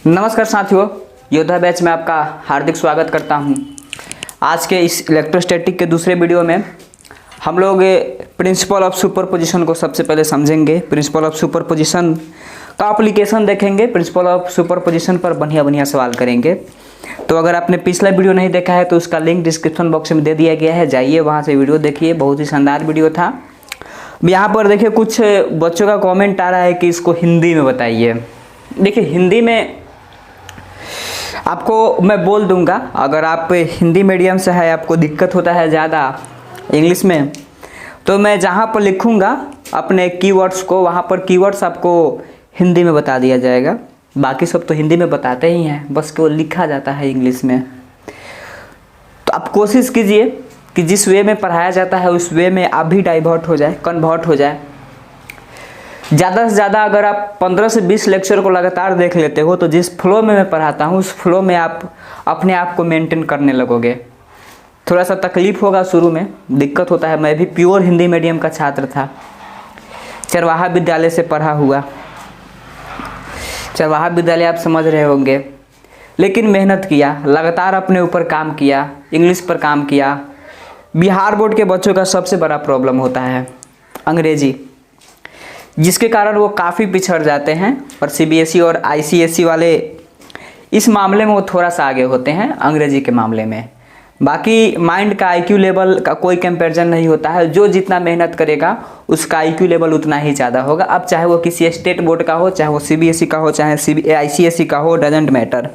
नमस्कार साथियों, योद्धा बैच में आपका हार्दिक स्वागत करता हूं। आज के इस इलेक्ट्रोस्टैटिक के दूसरे वीडियो में हम लोग प्रिंसिपल ऑफ सुपरपोजिशन को सबसे पहले समझेंगे। प्रिंसिपल ऑफ सुपरपोजिशन का एप्लीकेशन देखेंगे। प्रिंसिपल ऑफ सुपरपोजिशन पर बढ़िया सवाल करेंगे। तो अगर आपने पिछला वीडियो नहीं देखा है तो उसका लिंक डिस्क्रिप्शन बॉक्स में दे दिया गया है, जाइए वहाँ से वीडियो देखिए। बहुत ही शानदार वीडियो था। यहाँ पर देखिए कुछ बच्चों का कॉमेंट आ रहा है कि इसको हिंदी में बताइए। देखिए हिंदी में आपको मैं बोल दूंगा, अगर आप हिंदी मीडियम से है, आपको दिक्कत होता है ज़्यादा इंग्लिश में, तो मैं जहाँ पर लिखूंगा अपने कीवर्ड्स को, वहाँ पर कीवर्ड्स आपको हिंदी में बता दिया जाएगा। बाकी सब तो हिंदी में बताते ही हैं, बस केवल लिखा जाता है इंग्लिश में। तो आप कोशिश कीजिए कि जिस वे में पढ़ाया जाता है उस वे में आप भी डाइवर्ट हो जाए, कन्वर्ट हो जाए। ज़्यादा से ज़्यादा अगर आप 15 से 20 लेक्चर को लगातार देख लेते हो तो जिस फ्लो में मैं पढ़ाता हूँ उस फ्लो में आप अपने आप को मेंटेन करने लगोगे। थोड़ा सा तकलीफ़ होगा, शुरू में दिक्कत होता है। मैं भी प्योर हिंदी मीडियम का छात्र था, चरवाहा विद्यालय से पढ़ा हुआ। चरवाहा विद्यालय आप समझ रहे होंगे। लेकिन मेहनत किया, लगातार अपने ऊपर काम किया, इंग्लिश पर काम किया। बिहार बोर्ड के बच्चों का सबसे बड़ा प्रॉब्लम होता है अंग्रेजी, जिसके कारण वो काफ़ी पिछड़ जाते हैं। और सीबीएसई और आईसीएसई वाले इस मामले में वो थोड़ा सा आगे होते हैं अंग्रेजी के मामले में। बाकी माइंड का आईक्यू लेवल का कोई कंपैरिजन नहीं होता है। जो जितना मेहनत करेगा उसका आईक्यू लेवल उतना ही ज़्यादा होगा। अब चाहे वो किसी स्टेट बोर्ड का हो, चाहे वो सीबीएसई का हो, चाहे आईसीएसई का हो, डजेंट मैटर।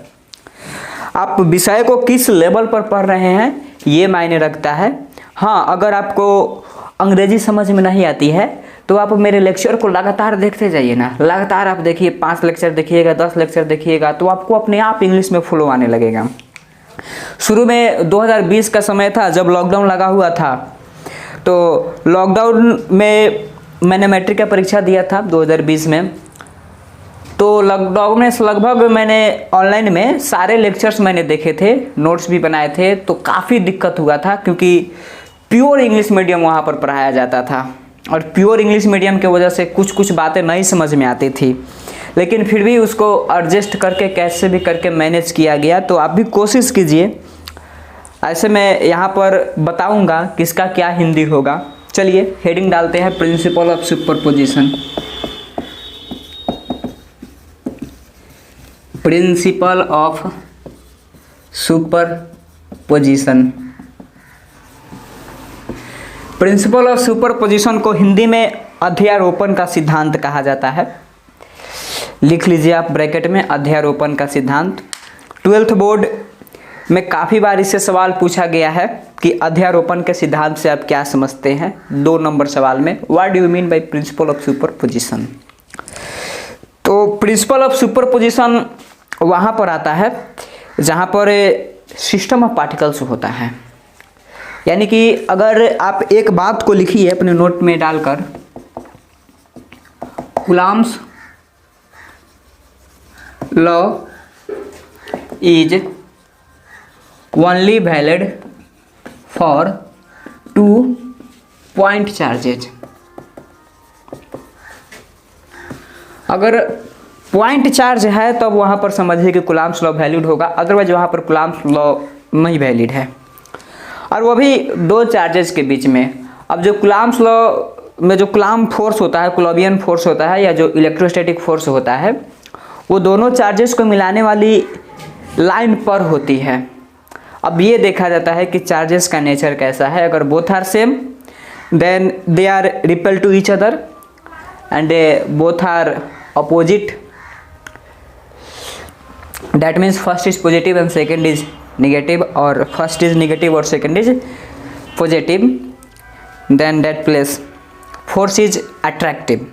आप विषय को किस लेवल पर पढ़ रहे हैं ये मायने रखता है। हाँ, अगर आपको अंग्रेजी समझ में नहीं आती है तो आप मेरे लेक्चर को लगातार देखते जाइए ना। लगातार आप देखिए, 5 लेक्चर देखिएगा, 10 लेक्चर देखिएगा, तो आपको अपने आप इंग्लिश में फ्लो आने लगेगा। शुरू में 2020 का समय था जब लॉकडाउन लगा हुआ था। तो लॉकडाउन में मैंने मैट्रिक का परीक्षा दिया था 2020 में। तो लॉकडाउन में लगभग मैंने ऑनलाइन में सारे लेक्चर्स मैंने देखे थे, नोट्स भी बनाए थे। तो काफ़ी दिक्कत हुआ था क्योंकि प्योर इंग्लिश मीडियम वहाँ पर पढ़ाया जाता था और प्योर इंग्लिश मीडियम की वजह से कुछ बातें नहीं समझ में आती थी। लेकिन फिर भी उसको एडजस्ट करके कैसे भी करके मैनेज किया गया। तो आप भी कोशिश कीजिए। ऐसे मैं यहाँ पर बताऊँगा किसका क्या हिंदी होगा। चलिए हेडिंग डालते हैं, principal of superposition. Principal of superposition. Principal of superposition को हिंदी में अध्यारोपण का सिद्धांत कहा जाता है। लिख लीजिए आप ब्रैकेट में, अध्यारोपण का सिद्धांत। 12th बोर्ड में काफ़ी बार इससे सवाल पूछा गया है कि अध्यारोपण के सिद्धांत से आप क्या समझते हैं। 2 नंबर सवाल में, what do you mean by principle of superposition. तो प्रिंसिपल ऑफ सुपरपोजिशन वहाँ पर आता है जहाँ पर सिस्टम ऑफ पार्टिकल्स होता है। यानी कि अगर आप एक बात को लिखिए अपने नोट में डालकर, Coulomb's law is only valid for 2 point charges. अगर पॉइंट चार्ज है तब तो वहाँ पर समझिए कि कूलम्ब्स लॉ वैलिड होगा, अदरवाइज वहाँ पर कूलम्ब्स लॉ नहीं वैलिड है। और वो भी 2 चार्जेस के बीच में। अब जो कूलम्ब्स लॉ में जो कूलम्ब फोर्स होता है, कोलोम्बियन फोर्स होता है, या जो इलेक्ट्रोस्टैटिक फोर्स होता है, वो दोनों चार्जेस को मिलाने वाली लाइन पर होती है। अब ये देखा जाता है कि चार्जेस का नेचर कैसा है। अगर both are same then they are repel to each other and both are opposite. That means first is positive and second is negative, और फर्स्ट इज नेगेटिव और second is positive, then that place force is attractive.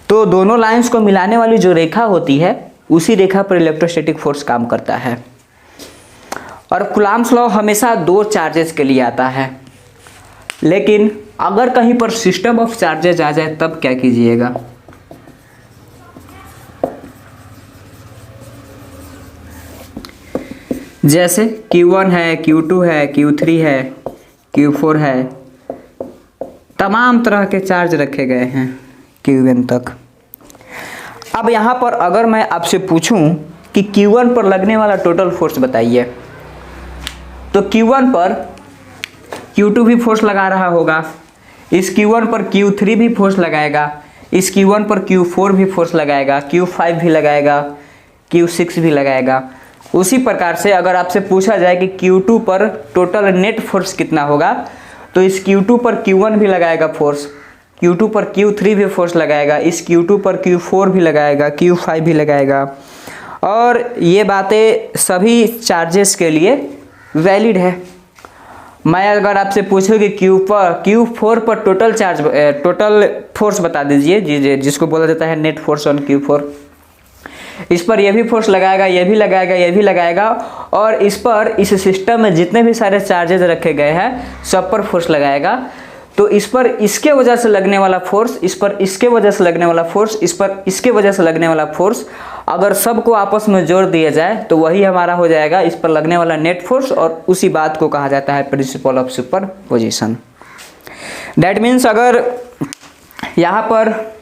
तो दोनों lines को मिलाने वाली जो रेखा होती है उसी रेखा पर इलेक्ट्रोस्टैटिक फोर्स काम करता है। और कूलम्ब्स लॉ हमेशा 2 चार्जेस के लिए आता है। लेकिन अगर कहीं पर सिस्टम ऑफ चार्जेज आ जाए तब क्या कीजिएगा। जैसे Q1 है, Q2 है, Q3 है, Q4 है, तमाम तरह के चार्ज रखे गए हैं Qn तक। अब यहाँ पर अगर मैं आपसे पूछूं कि Q1 पर लगने वाला टोटल फोर्स बताइए, तो Q1 पर Q2 भी फोर्स लगा रहा होगा, इस Q1 पर Q3 भी फोर्स लगाएगा, इस Q1 पर Q4 भी फोर्स लगाएगा, Q5 भी लगाएगा, Q6 भी लगाएगा। उसी प्रकार से अगर आपसे पूछा जाए कि Q2 पर टोटल नेट फोर्स कितना होगा, तो इस Q2 पर Q1 भी लगाएगा फोर्स, Q2 पर Q3 भी फोर्स लगाएगा, इस Q2 पर Q4 भी लगाएगा, Q5 भी लगाएगा। और ये बातें सभी चार्जेस के लिए वैलिड है। मैं अगर आपसे पूछूं कि Q4 पर टोटल फोर्स बता दीजिए, जिसको बोला जाता है नेट फोर्स ऑन Q4, इस पर ये भी फोर्स लगाएगा, ये भी लगाएगा, ये भी लगाएगा, और इस पर इस सिस्टम में जितने भी सारे चार्जेस रखे गए हैं सब पर फोर्स लगाएगा। तो इस पर इसके वजह से लगने वाला फोर्स, इस पर इसके वजह से लगने वाला फोर्स, इस पर इसके वजह से लगने वाला फोर्स, अगर सबको आपस में जोड़ दिया जाए तो वही हमारा हो जाएगा इस पर लगने वाला नेट फोर्स, और उसी बात को कहा जाता है principle of superposition. That means अगर यहाँ पर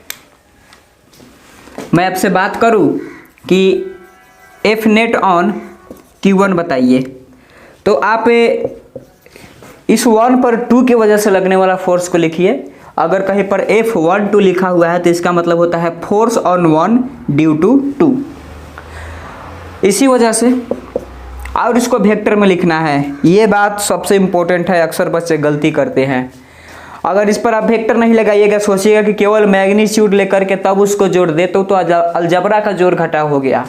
मैं आपसे बात करूँ कि एफ नेट ऑन Q1 बताइए, तो आप इस 1 पर 2 की वजह से लगने वाला फोर्स को लिखिए। अगर कहीं पर F12 लिखा हुआ है तो इसका मतलब होता है फोर्स ऑन 1 ड्यू टू 2, इसी वजह से। और इसको वेक्टर में लिखना है, ये बात सबसे इम्पोर्टेंट है, अक्सर बच्चे गलती करते हैं। अगर इस पर आप वेक्टर नहीं लगाइएगा, सोचिएगा कि केवल मैग्नीट्यूड लेकर के तब उसको जोड़ दे, तो अलजबरा का जोड़ घटाव हो गया,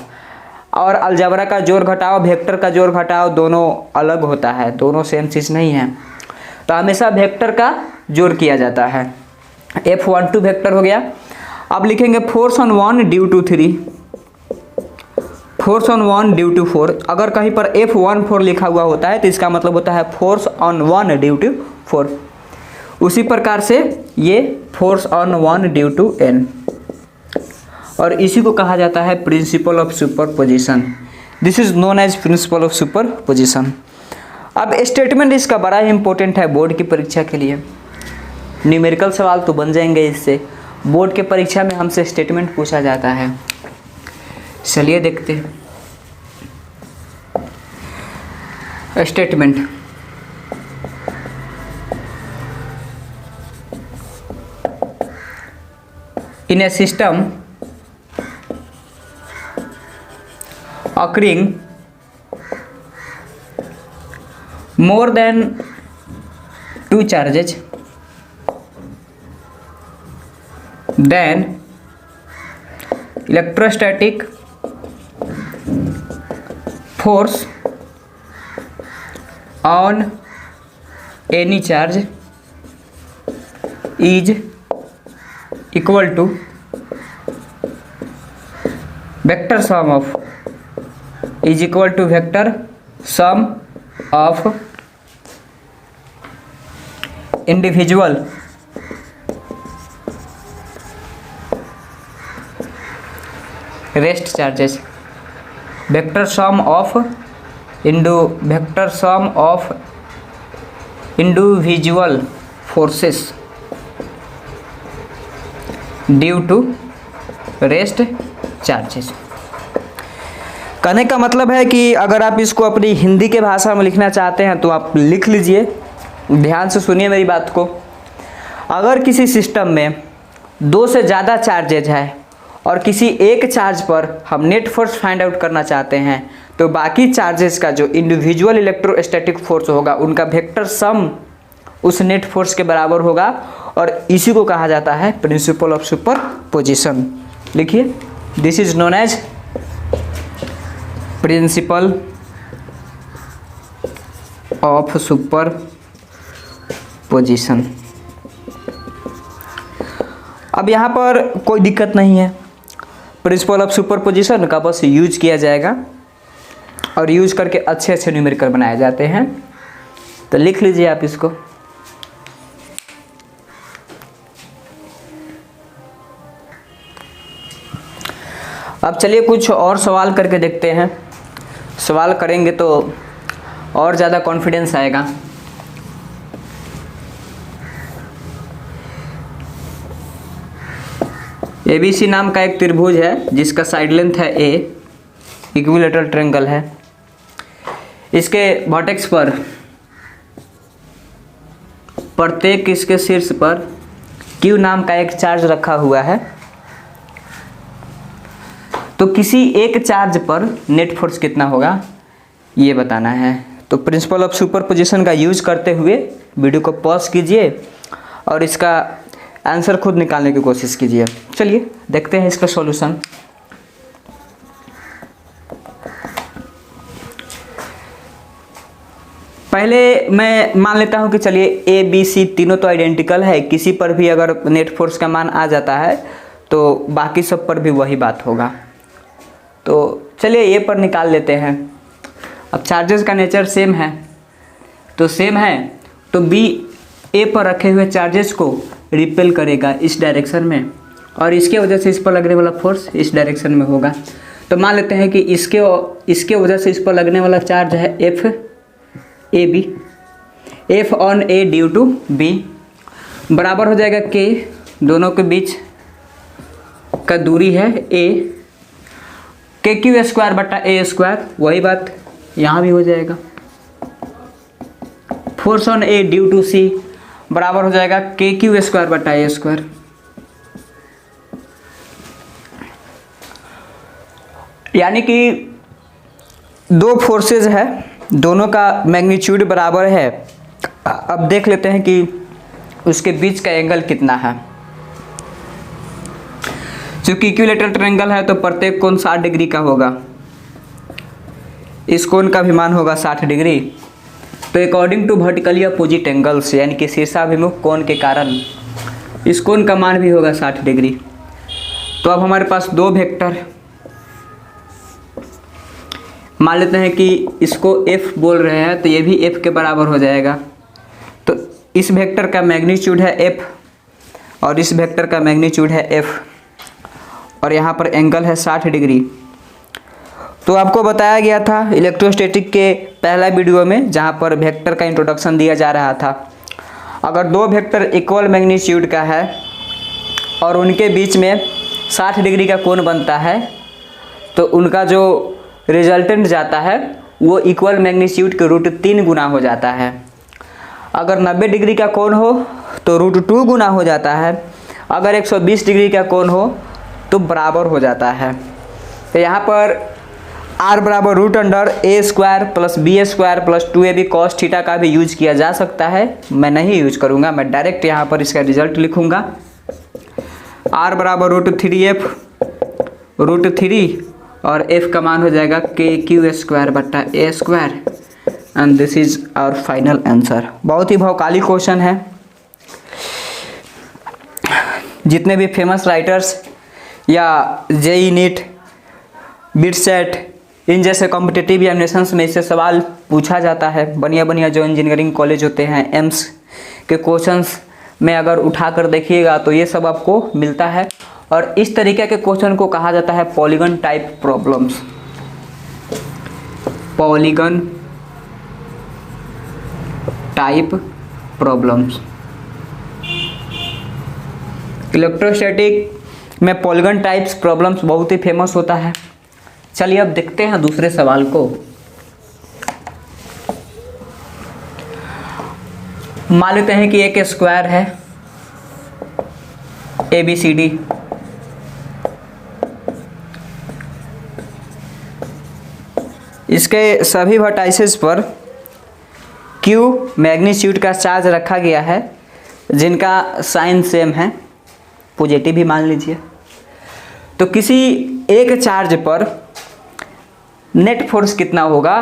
और अलजबरा का जोड़ घटाव, वेक्टर का जोड़ घटाव दोनों अलग होता है, दोनों सेम चीज़ नहीं है। तो हमेशा वेक्टर का जोड़ किया जाता है। F12 वेक्टर हो गया। अब लिखेंगे force on 1 due to 3, force on 1 due to 4। अगर कहीं पर F14 लिखा हुआ होता है तो इसका मतलब होता है फोर्स ऑन 1 ड्यू टू 4। उसी प्रकार से ये force on 1 due to n, और इसी को कहा जाता है principle of superposition. This is known as principle of superposition. अब स्टेटमेंट इसका बड़ा ही इंपॉर्टेंट है बोर्ड की परीक्षा के लिए। न्यूमेरिकल सवाल तो बन जाएंगे इससे, बोर्ड के परीक्षा में हमसे स्टेटमेंट पूछा जाता है। चलिए देखते हैं statement. In a system occurring more than 2 charges, then electrostatic force on any charge is equal to vector sum of individual rest charges, vector sum of individual forces due to rest charges. कहने का मतलब है कि अगर आप इसको अपनी हिंदी के भाषा में लिखना चाहते हैं तो आप लिख लीजिए। ध्यान से सुनिए मेरी बात को। अगर किसी सिस्टम में 2 से ज़्यादा चार्जेज है और किसी एक चार्ज पर हम नेट फोर्स फाइंड आउट करना चाहते हैं, तो बाकी चार्जेस का जो इंडिविजुअल इलेक्ट्रोस्टैटिक फोर्स होगा उनका वेक्टर सम उस नेट फोर्स के बराबर होगा, और इसी को कहा जाता है प्रिंसिपल ऑफ सुपरपोजिशन। लिखिए, this is known as principle of superposition. अब यहाँ पर कोई दिक्कत नहीं है, प्रिंसिपल ऑफ सुपरपोजिशन का बस यूज किया जाएगा, और यूज करके अच्छे अच्छे न्यूमेरिकल बनाए जाते हैं। तो लिख लीजिए आप इसको। अब चलिए कुछ और सवाल करके देखते हैं। सवाल करेंगे तो और ज़्यादा कॉन्फिडेंस आएगा। ABC नाम का एक त्रिभुज है जिसका साइड लेंथ है A, इक्विलेटरल ट्रायंगल है। इसके वर्टेक्स पर प्रत्येक इसके शीर्ष पर Q नाम का एक चार्ज रखा हुआ है। तो किसी एक चार्ज पर नेट फोर्स कितना होगा ये बताना है। तो प्रिंसिपल ऑफ सुपरपोजिशन का यूज करते हुए वीडियो को पॉज कीजिए और इसका आंसर खुद निकालने की कोशिश कीजिए। चलिए देखते हैं इसका सॉल्यूशन। पहले मैं मान लेता हूं कि चलिए ए बी सी तीनों तो आइडेंटिकल है, किसी पर भी अगर नेट फोर्स का मान आ जाता है तो बाकी सब पर भी वही बात होगा। तो चलिए ए पर निकाल लेते हैं। अब चार्जेस का नेचर सेम है, तो सेम है तो बी ए पर रखे हुए चार्जेस को रिपेल करेगा इस डायरेक्शन में, और इसके वजह से इस पर लगने वाला फोर्स इस डायरेक्शन में होगा। तो मान लेते हैं कि इसके वजह से इस पर लगने वाला चार्ज है F A B, F on A due to B बराबर हो जाएगा के, दोनों के बीच का दूरी है ए, के क्यू स्क्वायर बटा ए स्क्वायर, वही बात यहाँ भी हो जाएगा। Force on A due to C बराबर हो जाएगा के क्यू स्क्वायर बटा ए स्क्वायर। यानी कि दो फोर्सेज है, दोनों का मैग्नीट्यूड बराबर है। अब देख लेते हैं कि उसके बीच का एंगल कितना है। चूंकि इक्विलेटरल ट्रायंगल है तो प्रत्येक कोण 60 डिग्री का होगा, इस कोण का भी मान होगा 60 डिग्री। तो according to vertically opposite angles यानी कि शीर्षाभिमुख कोण के कारण इस कोण का मान भी होगा 60 डिग्री। तो अब हमारे पास दो वेक्टर, मान लेते हैं कि इसको f बोल रहे हैं तो ये भी f के बराबर हो जाएगा। तो इस वेक्टर का मैग्नीट्यूड है f और इस वेक्टर का मैग्नीट्यूड है f, और यहाँ पर एंगल है 60 डिग्री। तो आपको बताया गया था इलेक्ट्रोस्टैटिक के पहला वीडियो में, जहाँ पर वेक्टर का इंट्रोडक्शन दिया जा रहा था, अगर दो वेक्टर इक्वल मैग्नीट्यूड का है और उनके बीच में 60 डिग्री का कोण बनता है तो उनका जो रिजल्टेंट जाता है वो इक्वल मैग्नीट्यूड के √3 गुना हो जाता है। अगर 90 डिग्री का कोण हो तो √2 गुना हो जाता है, अगर 120 डिग्री का कोण हो तो बराबर हो जाता है। तो यहाँ पर r बराबर √a² plus b² plus 2ab cos theta का भी यूज किया जा सकता है। मैं नहीं यूज करूँगा, मैं डायरेक्ट यहाँ पर इसका रिजल्ट लिखूँगा। r बराबर √3f √3 और f का मान हो जाएगा KQ² बट्टा a² and this is our final answer. बहुत ही भौकाली क्वेश्चन है। जितने भी फेमस राइटर्स या जेई नीट, बिटसेट, इन जैसे कॉम्पिटिटिव एग्जामिनेशंस में इससे सवाल पूछा जाता है। बढ़िया जो इंजीनियरिंग कॉलेज होते हैं, एम्स के क्वेश्चंस में अगर उठा कर देखिएगा तो ये सब आपको मिलता है। और इस तरीके के क्वेश्चन को कहा जाता है polygon type problems. Polygon type problems electrostatic में पॉलीगन टाइप्स प्रॉब्लम्स बहुत ही फेमस होता है। चलिए अब देखते हैं दूसरे सवाल को। मान लेते हैं कि एक स्क्वायर है ABCD, इसके सभी वर्टाइसेस पर Q मैग्नीट्यूड का चार्ज रखा गया है जिनका साइन सेम है, पॉजिटिव ही मान लीजिए। तो किसी एक चार्ज पर नेट फोर्स कितना होगा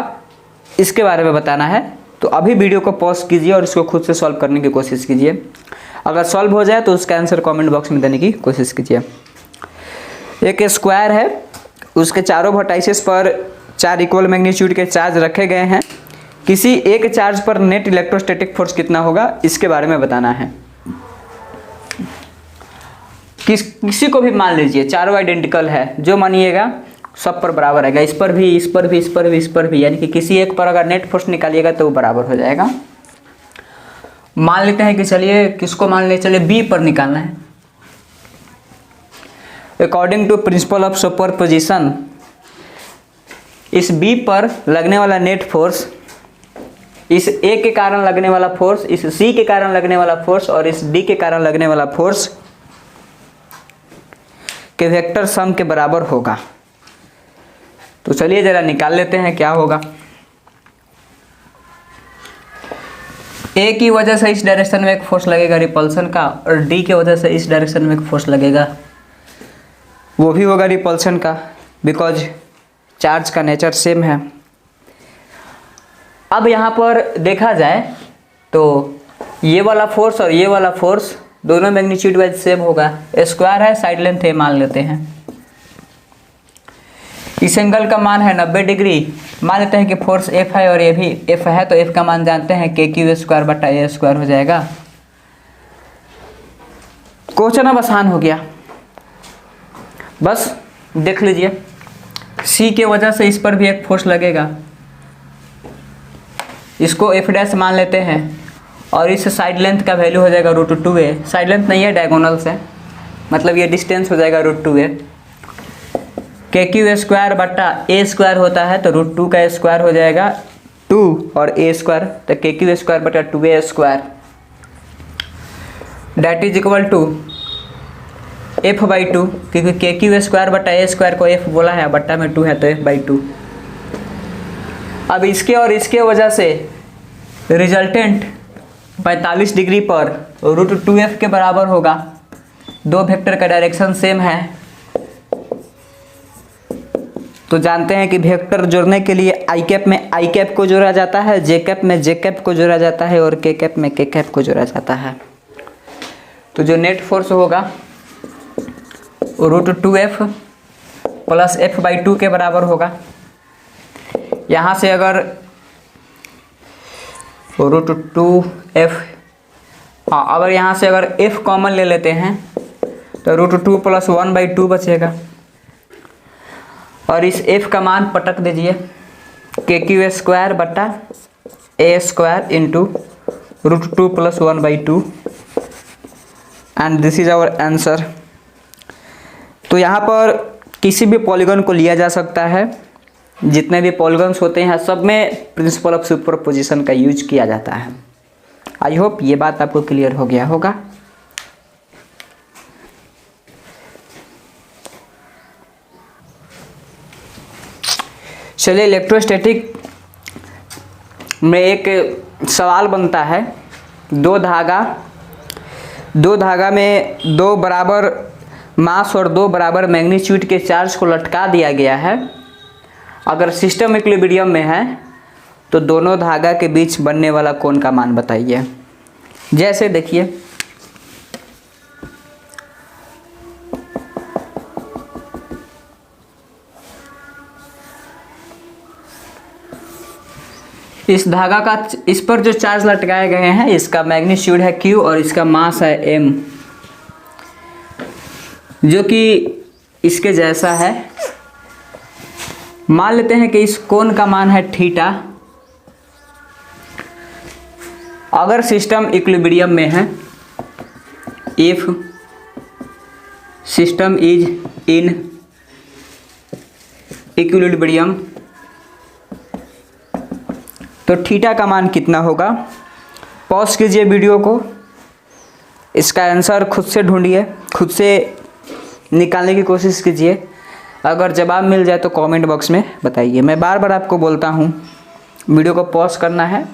इसके बारे में बताना है। तो अभी वीडियो को पॉज कीजिए और इसको खुद से सॉल्व करने की कोशिश कीजिए। अगर सॉल्व हो जाए तो उसका आंसर कमेंट बॉक्स में देने की कोशिश कीजिए। एक स्क्वायर है, उसके चारों वर्टाइसेस पर 4 इक्वल मैग्नीट्यूड के चार्ज रखे गए हैं। किसी एक चार्ज पर नेट इलेक्ट्रोस्टैटिक फोर्स कितना होगा इसके बारे में बताना है। किसी को भी मान लीजिए, चारों आइडेंटिकल है, जो मानिएगा सब पर बराबर आएगा। इस पर भी, इस पर भी, इस पर भी, इस पर भी, यानी कि किसी एक पर अगर नेट फोर्स निकालिएगा तो वो बराबर हो जाएगा। मान लेते हैं कि चलिए किसको मान ले, चलिए बी पर निकालना है। According to principle of superposition इस बी पर लगने वाला नेट फोर्स, इस ए के कारण लगने वाला फोर्स, इस सी के कारण लगने वाला फोर्स और इस डी के कारण लगने वाला फोर्स के वेक्टर सम के बराबर होगा। तो चलिए जरा निकाल लेते हैं क्या होगा। ए की वजह से इस डायरेक्शन में एक फोर्स लगेगा रिपल्सन का, और डी की वजह से इस डायरेक्शन में एक फोर्स लगेगा, वो भी होगा रिपल्सन का, बिकॉज चार्ज का नेचर सेम है। अब यहाँ पर देखा जाए तो ये वाला फोर्स और ये वाला फोर्स दोनों मैग्नीट्यूड वाइज सेम होगा। स्क्वायर है, साइड लेंथ ए मान लेते हैं। इस एंगल का मान है 90 डिग्री। मान लेते हैं कि फोर्स एफ है और ये भी एफ है, तो एफ का मान जानते हैं के क्यू स्क्वायर बटा ए स्क्वायर हो जाएगा। क्वेश्चन अब आसान हो गया, बस देख लीजिए। सी के वजह से इस पर भी एक फोर्स लगेगा, इसको एफ डैश मान लेते हैं, और इस साइड लेंथ का वैल्यू हो जाएगा √2a। साइड लेंथ नहीं है, डायगोनल से, मतलब ये डिस्टेंस हो जाएगा √2a। के क्यू स्क्वायर बटा ए स्क्वायर होता है, तो √2 का स्क्वायर हो जाएगा 2 और ए स्क्वायर, तो के क्यू स्क्वायर बटा 2a square that is equal to f/2, क्योंकि के क्यू स्क्वायर बटा ए स्क्वायर को f बोला है, बट्टा में 2 है तो f/2। अब इसके और इसके वजह से रिजल्टेंट 45 डिग्री पर √2f के बराबर होगा। दो वेक्टर का डायरेक्शन सेम है, तो जानते हैं कि वेक्टर जोड़ने के लिए आई कैप में आई कैप को जोड़ा जाता है, जे कैप में जे कैप को जोड़ा जाता है और के कैप में के कैप को जोड़ा जाता है। तो जो नेट फोर्स होगा √2f प्लस f/2 के बराबर होगा। यहाँ से अगर √2f, हाँ, अगर यहाँ से अगर f कॉमन ले लेते हैं तो √2 प्लस 1/2 बचेगा, और इस f का मान पटक दीजिए के क्यू स्क्वायर बटा A square into √2 plus 1/2 and this is our answer. तो यहाँ पर किसी भी पॉलीगन को लिया जा सकता है, जितने भी पॉलीगन्स होते हैं सब में प्रिंसिपल ऑफ सुपरपोजिशन का यूज किया जाता है। आई होप ये बात आपको क्लियर हो गया होगा। चलिए, इलेक्ट्रोस्टैटिक में एक सवाल बनता है। दो धागा में दो बराबर मास और दो बराबर मैग्नीट्यूड के चार्ज को लटका दिया गया है। अगर सिस्टम इक्विलिब्रियम में है तो दोनों धागा के बीच बनने वाला कोण का मान बताइए। जैसे देखिए, इस धागा का, इस पर जो चार्ज लटकाए गए हैं इसका मैग्नीट्यूड है Q और इसका मास है M, जो कि इसके जैसा है। मान लेते हैं कि इस कोण का मान है थीटा। अगर सिस्टम इक्विलिब्रियम में है, if system is in equilibrium, तो थीटा का मान कितना होगा। पॉज कीजिए वीडियो को, इसका आंसर खुद से ढूंढिए, खुद से निकालने की कोशिश कीजिए। अगर जवाब मिल जाए तो कमेंट बॉक्स में बताइए। मैं बार बार आपको बोलता हूँ वीडियो को पॉज करना है,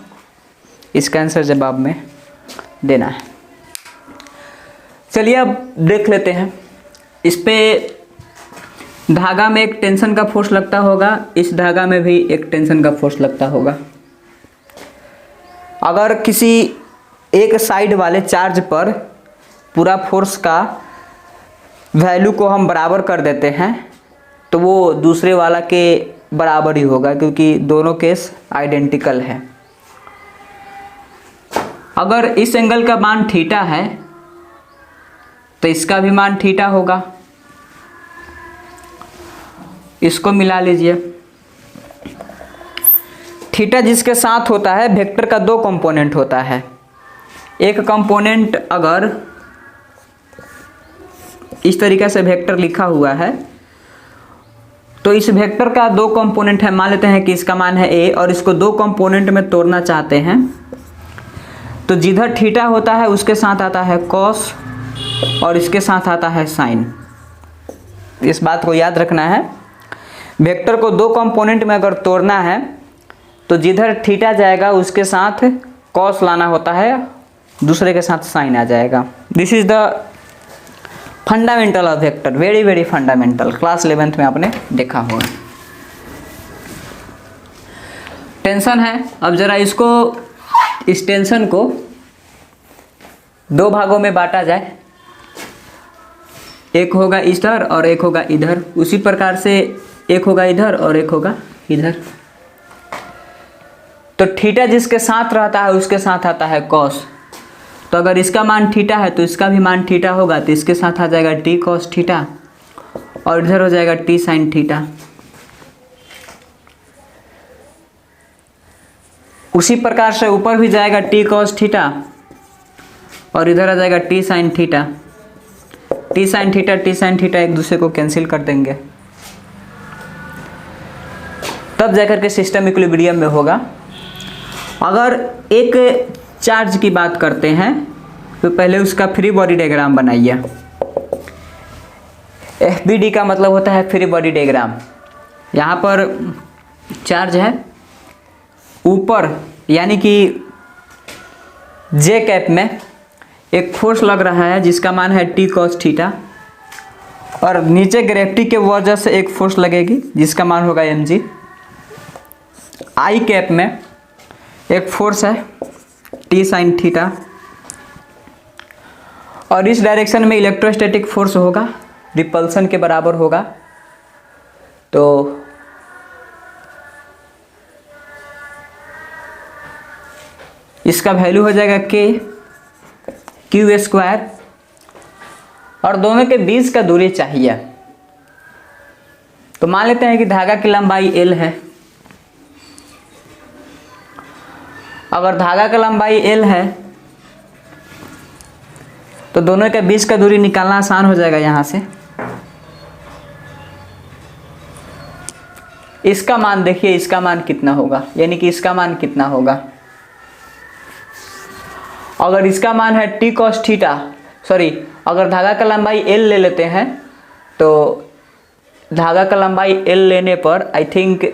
इसका आंसर जवाब में देना है। चलिए अब देख लेते हैं। इस पे धागा में एक टेंशन का फोर्स लगता होगा, इस धागा में भी एक टेंशन का फोर्स लगता होगा। अगर किसी एक साइड वाले चार्ज पर पूरा फोर्स का वैल्यू को हम बराबर कर देते हैं तो वो दूसरे वाला के बराबर ही होगा, क्योंकि दोनों केस आइडेंटिकल है। अगर इस एंगल का मान थीटा है तो इसका भी मान थीटा होगा। इसको मिला लीजिए। थीटा जिसके साथ होता है, वेक्टर का दो कंपोनेंट होता है। एक कंपोनेंट अगर इस तरीके से वेक्टर लिखा हुआ है। तो इस वेक्टर का दो कंपोनेंट है, मान लेते हैं कि इसका मान है a और इसको दो कंपोनेंट में तोड़ना चाहते हैं। तो जिधर थीटा होता है उसके साथ आता है कॉस और इसके साथ आता है साइन। इस बात को याद रखना है। वेक्टर को दो कंपोनेंट में अगर तोड़ना है तो जिधर थीटा जाएगा उसके साथ कॉस लाना होता है, दूसरे के साथ साइन आ जाएगा। This is the fundamental of vector, very very fundamental. Class 11th में आपने देखा होगा। टेंशन है, अब जरा इसको, इस टेंशन को दो भागों में बांटा जाए, एक होगा इधर और एक होगा इधर। उसी प्रकार से एक होगा इधर और एक होगा इधर। तो थीटा जिसके साथ रहता है उसके साथ आता है कॉस। तो अगर इसका मान थीटा है तो इसका भी मान थीटा होगा, तो इसके साथ आ जाएगा टी कॉस थीटा और इधर हो जाएगा टी साइन थीटा। उसी प्रकार से ऊपर भी जाएगा टी कॉस थीटा और इधर आ जाएगा T sine theta. T sine theta एक दूसरे को कैंसिल कर देंगे, तब जाकर के सिस्टम इक्विलिब्रियम में होगा। अगर एक चार्ज की बात करते हैं तो पहले उसका फ्री बॉडी डायग्राम बनाइए। FBD का मतलब होता है फ्री बॉडी डायग्राम। यहाँ पर चार्ज है ऊपर, यानी कि जे कैप में एक फोर्स लग रहा है जिसका मान है टी कॉस थीटा, और नीचे ग्रेविटी के वजह से एक फोर्स लगेगी जिसका मान होगा mg। आई कैप में एक फोर्स है टी साइन थीटा, और इस डायरेक्शन में इलेक्ट्रोस्टैटिक फोर्स होगा, रिपल्सन के बराबर होगा। तो इसका वैल्यू हो जाएगा क्यू स्क्वायर, और दोनों के बीच का दूरी चाहिए। तो मान लेते हैं कि धागा की लंबाई L है। अगर धागा का लंबाई L है तो दोनों के बीच का दूरी निकालना आसान हो जाएगा। यहाँ से इसका मान देखिए, इसका मान कितना होगा, यानी कि इसका मान कितना होगा। अगर इसका मान है टी कॉस थीटा, सॉरी, अगर धागा का लंबाई L ले लेते हैं तो धागा का लंबाई L लेने पर आई थिंक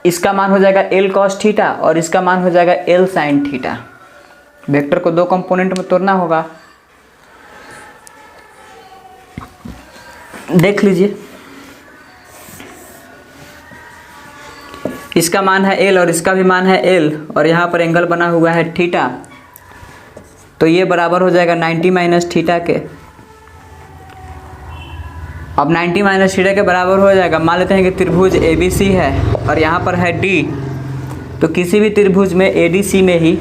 इसका मान हो जाएगा L कॉस थीटा और इसका मान हो जाएगा L साइन थीटा। वेक्टर को दो कंपोनेंट में तोड़ना होगा। देख लीजिए, इसका मान है L और इसका भी मान है L, और यहाँ पर एंगल बना हुआ है थीटा। तो ये बराबर हो जाएगा 90 माइनस थीटा के। अब 90 माइनस थीटा के बराबर हो जाएगा। मान लेते हैं कि त्रिभुज ABC है और यहाँ पर है D, तो किसी भी त्रिभुज में ADC में ही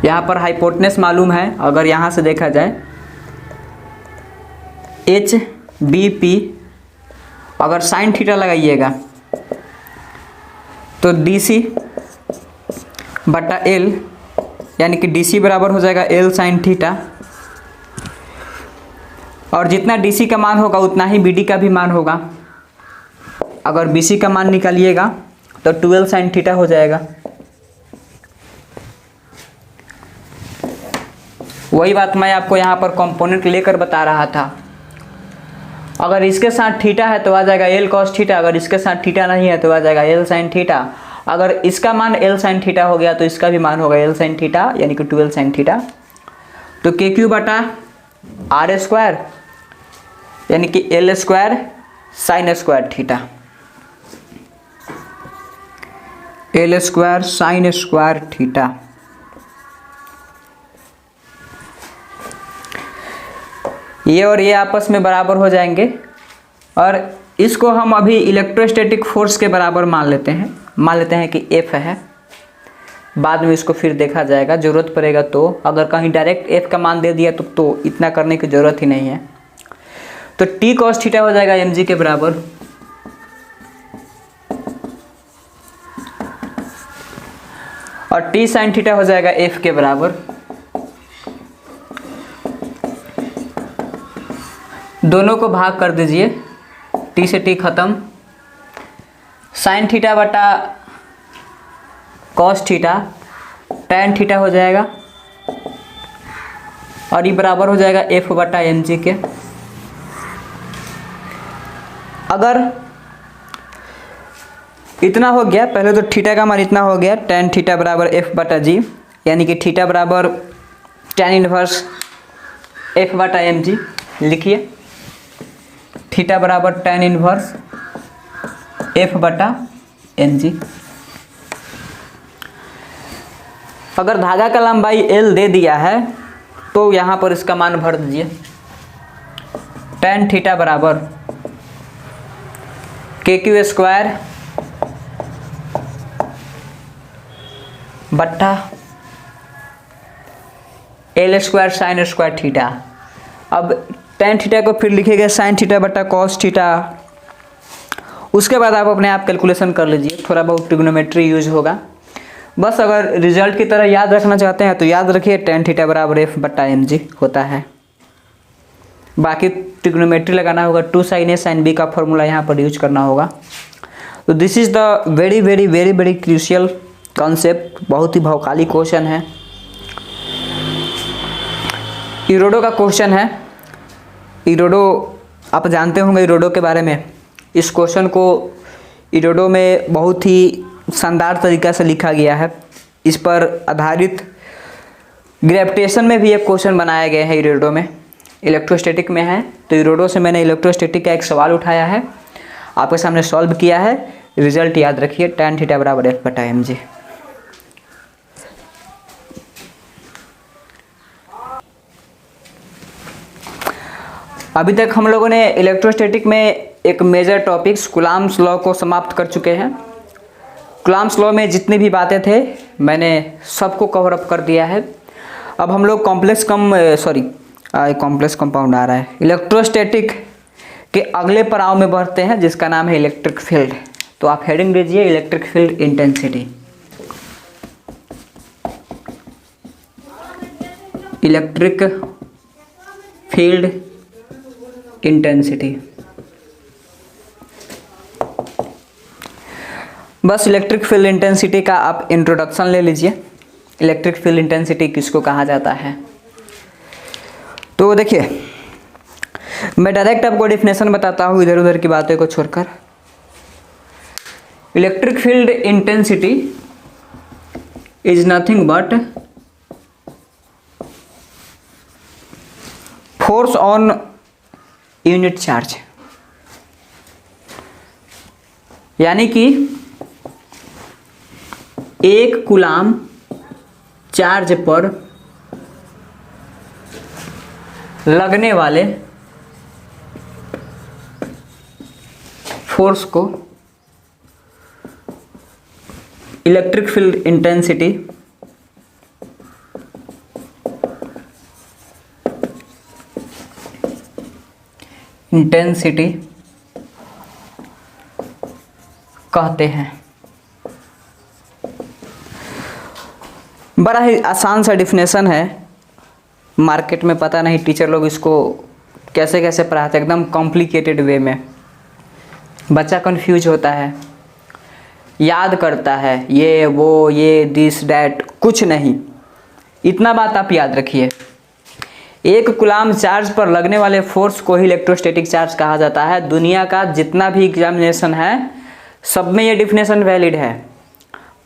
यहाँ पर हाइपोटेनस मालूम है। अगर यहाँ से देखा जाए HBP, अगर साइन थीटा लगाइएगा तो DC बटा L, यानी कि DC बराबर हो जाएगा L साइन थीटा, और जितना DC का मान होगा उतना ही BD का भी मान होगा। अगर BC का मान निकालिएगा तो 12 साइन थीटा हो जाएगा। वही बात मैं आपको यहाँ पर कंपोनेंट लेकर बता रहा था। अगर इसके साथ थीटा है तो आ जाएगा L कॉस थीटा, अगर इसके साथ थीटा नहीं है तो आ जाएगा L साइन थीटा। अगर इसका मान L साइन थीटा हो गया तो इसका भी मान होगा L साइन थीटा, यानी कि 12 साइन थीटा। तो KQ बटा R स्क्वायर, यानी कि L square sine square theta, L square sine square theta. ये और ये आपस में बराबर हो जाएंगे, और इसको हम अभी इलेक्ट्रोस्टैटिक फोर्स के बराबर मान लेते हैं। मान लेते हैं कि F है, बाद में इसको फिर देखा जाएगा, ज़रूरत पड़ेगा तो। अगर कहीं डायरेक्ट F का मान दे दिया तो इतना करने की ज़रूरत ही नहीं है। तो T कॉस थीटा हो जाएगा mg के बराबर, और T साइन थीटा हो जाएगा F के बराबर। दोनों को भाग कर दीजिए, टी से टी खत्म, साइन थीटा बटा कॉस थीटा टैन थीटा हो जाएगा और ये बराबर हो जाएगा एफ बटा एम जी के। अगर इतना हो गया, पहले तो थीटा का मान इतना हो गया, टैन थीटा बराबर एफ बटा जी, यानी कि थीटा बराबर टैन इनवर्स एफ बटा एम जी। लिखिए थीटा बराबर टैन इनवर्स एफ बटा एम जी। अगर धागा का लंबाई एल दे दिया है तो यहाँ पर इसका मान भर दीजिए, टैन थीटा बराबर के क्यू स्क्वायर बट्टा L square sine square theta. अब टैन थीटा को फिर लिखेगा साइन थीटा बट्टा कॉस थीटा। उसके बाद आप अपने आप कैलकुलेशन कर लीजिए, थोड़ा बहुत ट्रिग्नोमेट्री यूज होगा। बस अगर रिजल्ट की तरह याद रखना चाहते हैं तो याद रखिए टैन थीटा बराबर एफ बट्टा एम जी होता है। बाकी ट्रिग्नोमेट्री लगाना होगा, 2 sin A sin B का फॉर्मूला यहाँ पर यूज करना होगा। तो this is the very very very very crucial concept, बहुत ही भौकाली क्वेश्चन है। इरोडो का क्वेश्चन है। इरोडो आप जानते होंगे इरोडो के बारे में। इस क्वेश्चन को इरोडो में बहुत ही शानदार तरीक़ा से लिखा गया है। इस पर आधारित ग्रेविटेशन में भी एक क्वेश्चन बनाया गया है इरोडो में, इलेक्ट्रोस्टैटिक में है। तो इरोडो से मैंने इलेक्ट्रोस्टैटिक का एक सवाल उठाया है, आपके सामने सॉल्व किया है। रिजल्ट याद रखिए टैन थीटा बराबर एफ बटा एम जी। अभी तक हम लोगों ने इलेक्ट्रोस्टैटिक में एक मेजर टॉपिक्स कूलॉम्स लॉ को समाप्त कर चुके हैं। कूलॉम्स लॉ में जितनी भी बातें थे मैंने सबको कवर अप कर दिया है। अब हम लोग कॉम्प्लेक्स कंपाउंड आ रहा है, इलेक्ट्रोस्टैटिक के अगले पड़ाव में बढ़ते हैं जिसका नाम है इलेक्ट्रिक फील्ड। तो आप हेडिंग दीजिए electric field intensity. Electric field intensity. बस इलेक्ट्रिक फील्ड इंटेंसिटी का आप इंट्रोडक्शन ले लीजिए। इलेक्ट्रिक फील्ड इंटेंसिटी किसको कहा जाता है? तो देखिए मैं डायरेक्ट आपको डेफिनेशन बताता हूँ इधर उधर की बातें को छोड़कर। Electric field intensity is nothing but force on unit charge, यानी कि एक कूलाम चार्ज पर लगने वाले फोर्स को इलेक्ट्रिक फील्ड इंटेंसिटी कहते हैं। बड़ा ही आसान सा डिफिनेशन है, मार्केट में पता नहीं टीचर लोग इसको कैसे कैसे पढ़ाते, एकदम कॉम्प्लिकेटेड वे में। बच्चा कंफ्यूज होता है, याद करता है ये वो ये दिस डैट, कुछ नहीं। इतना बात आप याद रखिए, एक कूलाम चार्ज पर लगने वाले फोर्स को ही इलेक्ट्रोस्टैटिक चार्ज कहा जाता है। दुनिया का जितना भी एग्जामिनेशन है सब में ये डिफिनेशन वैलिड है।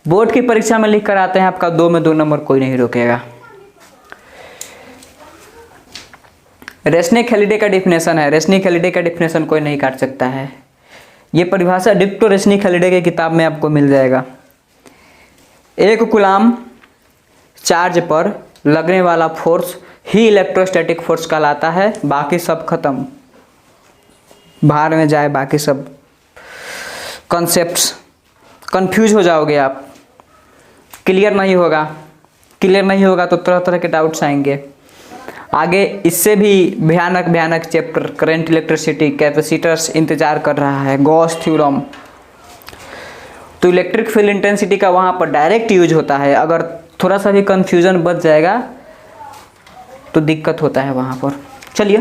बोर्ड की परीक्षा में लिख कर आते हैं, आपका 2 में 2 नंबर कोई नहीं रोकेगा। रेस्निक हेलिडे का डिफिनेशन है, रेस्निक हेलिडे का डिफिनेशन कोई नहीं काट सकता है। ये परिभाषा डिक्टो रेस्निक हेलिडे की किताब में आपको मिल जाएगा। एक कूलाम चार्ज पर लगने वाला फोर्स ही इलेक्ट्रोस्टैटिक फोर्स कहलाता है, बाकी सब खत्म, बाहर में जाए बाकी सब कॉन्सेप्ट्स। कंफ्यूज हो जाओगे आप, क्लियर नहीं होगा तो तरह तरह के डाउट्स आएंगे। आगे इससे भी भयानक भयानक चैप्टर करंट इलेक्ट्रिसिटी कैपेसिटर्स इंतजार कर रहा है, गॉस थ्योरम। तो इलेक्ट्रिक फील्ड इंटेंसिटी का वहाँ पर डायरेक्ट यूज होता है। अगर थोड़ा सा भी कंफ्यूजन बच जाएगा तो दिक्कत होता है वहाँ पर। चलिए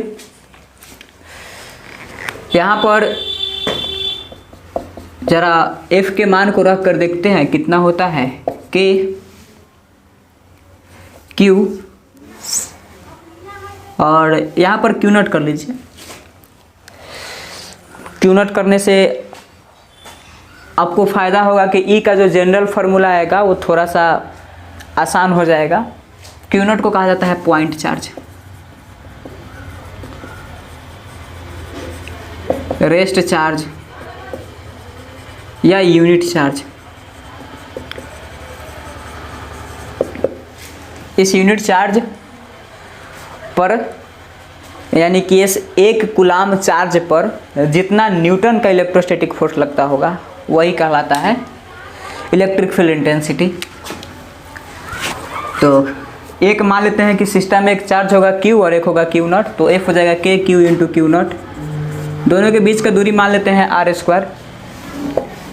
यहाँ पर जरा F के मान को रख कर देखते हैं कितना होता है K Q, और यहाँ पर Q नॉट कर लीजिए। Q नॉट करने से आपको फ़ायदा होगा कि E का जो जनरल फार्मूला आएगा वो थोड़ा सा आसान हो जाएगा। Q नॉट को कहा जाता है पॉइंट चार्ज, रेस्ट चार्ज या यूनिट चार्ज। इस यूनिट चार्ज पर यानी कि इस 1 कूलाम चार्ज पर जितना न्यूटन का इलेक्ट्रोस्टैटिक फोर्स लगता होगा वही कहलाता है इलेक्ट्रिक फील्ड इंटेंसिटी। तो एक मान लेते हैं कि सिस्टम में एक चार्ज होगा Q और एक होगा Q नॉट, तो F हो जाएगा K Q into Q not. दोनों के बीच का दूरी मान लेते हैं R स्क्वायर।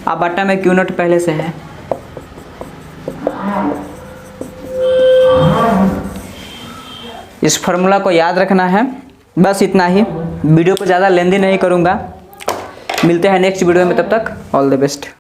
अब बट्टा में Q नॉट पहले से है। इस फार्मूला को याद रखना है, बस इतना ही। वीडियो को ज़्यादा लेंदी नहीं करूँगा। मिलते हैं नेक्स्ट वीडियो में, तब तक ऑल द बेस्ट।